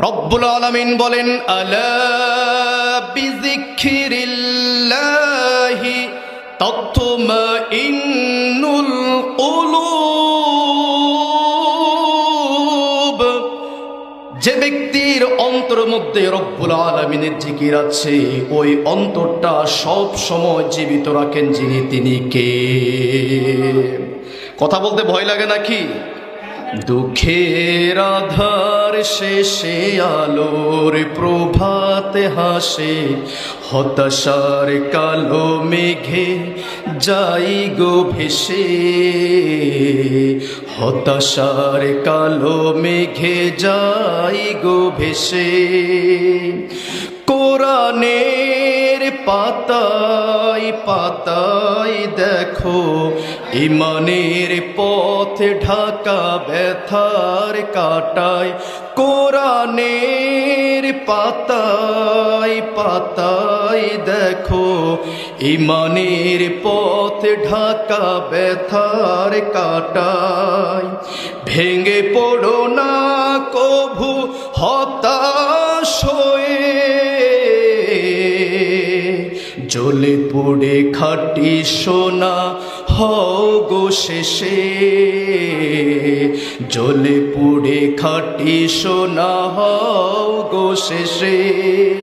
রব্বুল আলামিন বলেন, আলা বিযিকরিল্লাহি তাতমাইন্নুল কুলুব। যে ব্যক্তির অন্তরের মধ্যে রব্বুল আলামিনের জিকির আছে, ওই অন্তরটা সব সময় জীবিত রাখেন যিনি, তিনি কে? কথা বলতে ভয় লাগে নাকি? দুঃখের আধার শেষে আলোর প্রভাতে হাসে, হতাশার কালো মেঘে যাই গো ভেসে, হতাশার কালো মেঘে যাই গো ভেসে। কোরআনের পাতায় পাতায় দেখো ইমানের পথ ঢাকা ব্যথার কাটায়। কোরআনের পাতায় পাতায় দেখো ইমানের পথ ঢাকা ব্যথার কাটায়। ভেঙে পড়ো না কভু হতাশ হয়ে, জ্বলে পুড়ে খাঁটি সোনা হও গো শেষে, জ্বলে পুড়ে খাঁটি সোনা হও গো শেষে।